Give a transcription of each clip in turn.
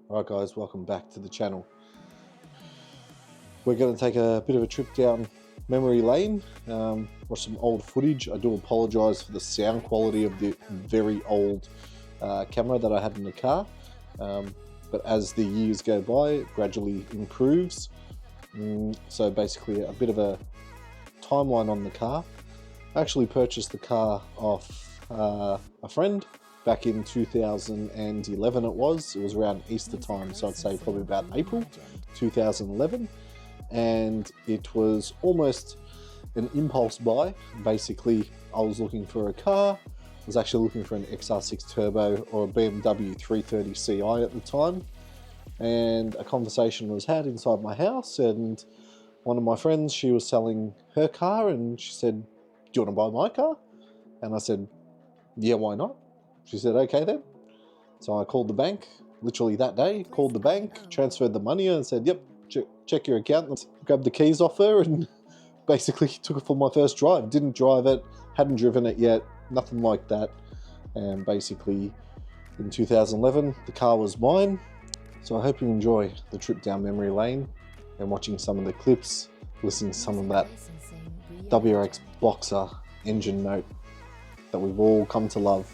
Alright guys, welcome back to the channel. We're going to take a bit of a trip down memory lane, watch some old footage. I do apologise for the sound quality of the very old camera that I had in the car, but as the years go by it gradually improves. So basically a bit of a timeline on the car. I actually purchased the car off a friend back in 2011 it was around Easter time, so I'd say probably about April 2011, and it was almost an impulse buy. Basically I was looking for a car. I was actually looking for an XR6 Turbo or a BMW 330 Ci at the time, and a conversation was had inside my house, and one of my friends, she was selling her car and she said, "Do you want to buy my car?" And I said, "Yeah, why not?" She said, "Okay then." So I called the bank, literally that day, called the bank, transferred the money and said, "Yep, check your account." Let's grab the keys off her and basically took it for my first drive. Didn't drive it, hadn't driven it yet, nothing like that. And basically in 2011, the car was mine. So I hope you enjoy the trip down memory lane and watching some of the clips, listening to some of that WRX Boxer engine note that we've all come to love.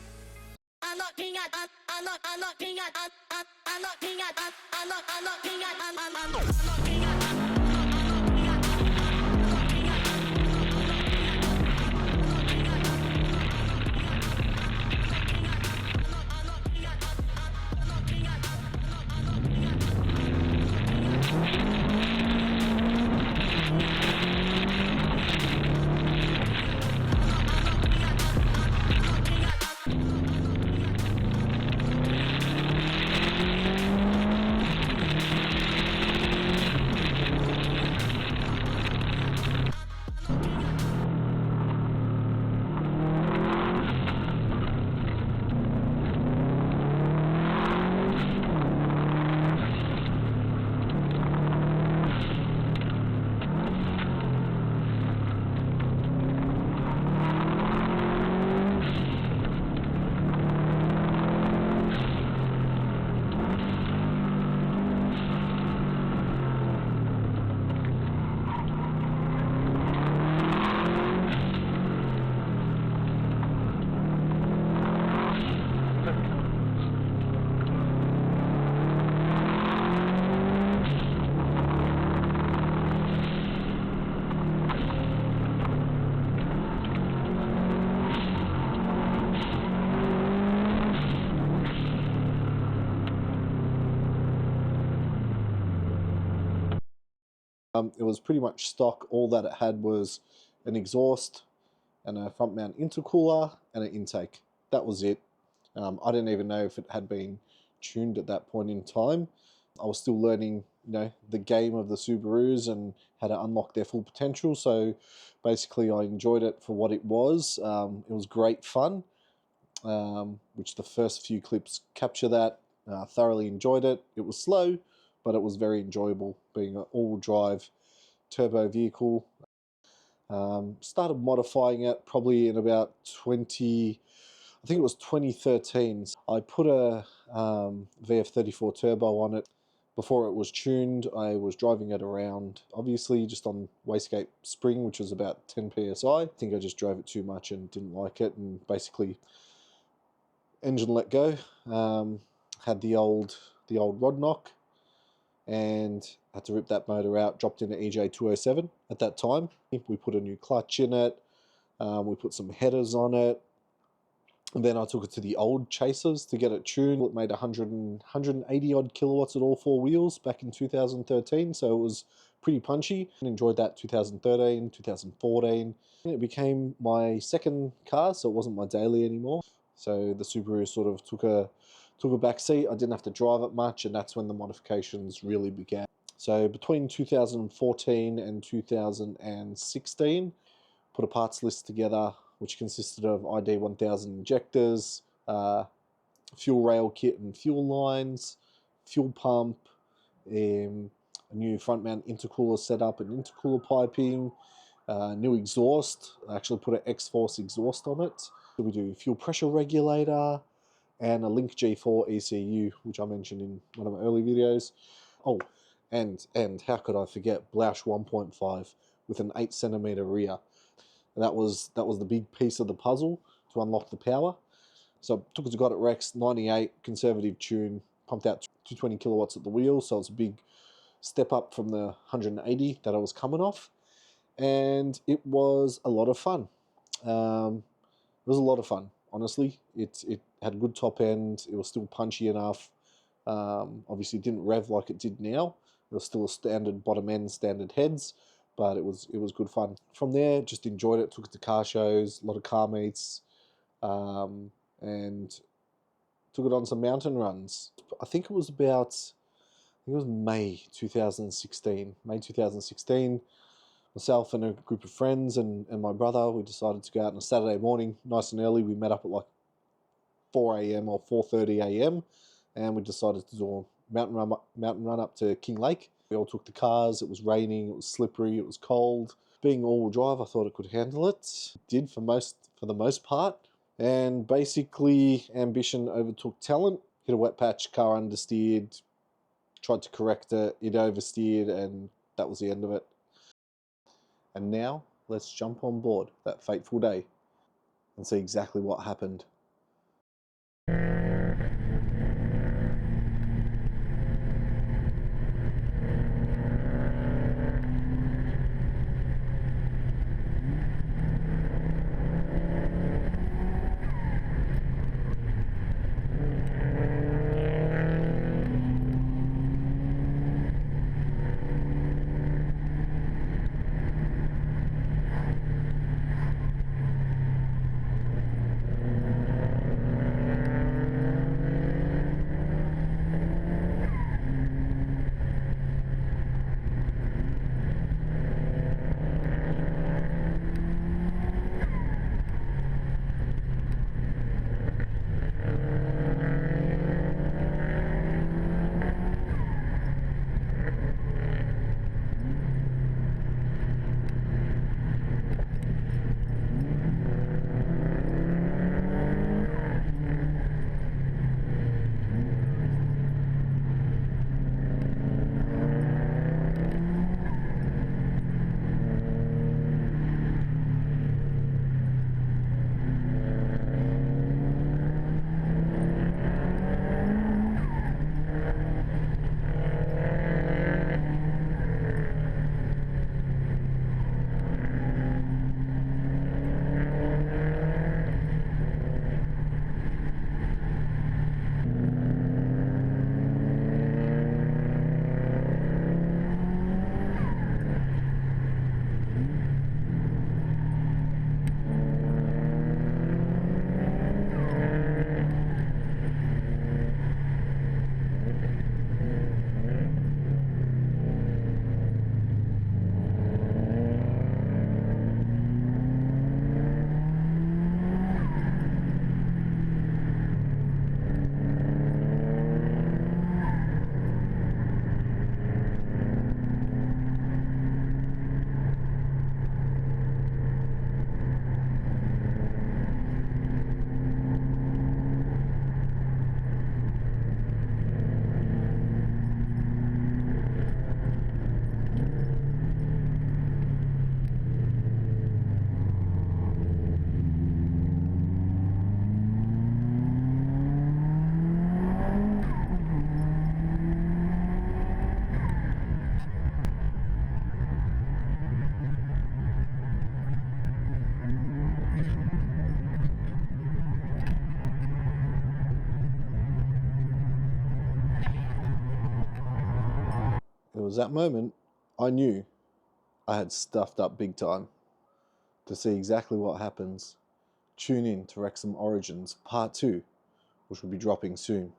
It was pretty much stock. All that it had was an exhaust and a front mount intercooler and an intake. That was it. I didn't even know if it had been tuned at that point in time. I was still learning, the game of the Subarus and how to unlock their full potential. So basically I enjoyed it for what it was. It was great fun, which the first few clips capture that. Thoroughly enjoyed it. It was slow, but it was very enjoyable being an all-wheel drive turbo vehicle. Started modifying it probably in about I think it was 2013. I put a VF34 turbo on it. Before it was tuned, I was driving it around, obviously just on wastegate spring, which was about 10 psi. I think I just drove it too much and didn't like it, and basically engine let go. Had the old rod knock and had to rip that motor out. Dropped in an EJ207 at that time. We put a new clutch in it. We put some headers on it. And then I took it to the old chasers to get it tuned. It made 180 odd kilowatts at all four wheels back in 2013. So it was pretty punchy. I enjoyed that 2013, 2014. And it became my second car, so it wasn't my daily anymore. So the Subaru sort of took a back seat. I didn't have to drive it much, and that's when the modifications really began. So between 2014 and 2016, put a parts list together which consisted of ID 1000 injectors, fuel rail kit and fuel lines, fuel pump, a new front mount intercooler setup and intercooler piping, new exhaust. I actually put an X-Force exhaust on it. So we do fuel pressure regulator, and a Link G4 ECU, which I mentioned in one of my early videos. Oh, and how could I forget Blausch 1.5 with an 8cm rear. And that was the big piece of the puzzle to unlock the power. So I took it to God at Rex, 98, conservative tune, pumped out 220 kilowatts at the wheel, so it's a big step up from the 180 that I was coming off. And it was a lot of fun. It was a lot of fun, honestly. It had a good top end. It was still punchy enough. Obviously, it didn't rev like it did now. It was still a standard bottom end, standard heads, but it was good fun. From there, just enjoyed it. Took it to car shows, a lot of car meets, and took it on some mountain runs. I think it was May 2016. May 2016. Myself and a group of friends and my brother, we decided to go out on a Saturday morning, nice and early. We met up at like 4 a.m. or 4:30 a.m. and we decided to do a mountain run up to King Lake. We all took the cars. It was raining. It was slippery. It was cold. Being all-wheel drive, I thought it could handle it. It did for the most part. And basically, ambition overtook talent. Hit a wet patch, car understeered. Tried to correct it. It oversteered, and that was the end of it. And now, let's jump on board that fateful day and see exactly what happened. It was that moment I knew I had stuffed up big time. To see exactly what happens, tune in to REXXEM Origins Part 2, which will be dropping soon.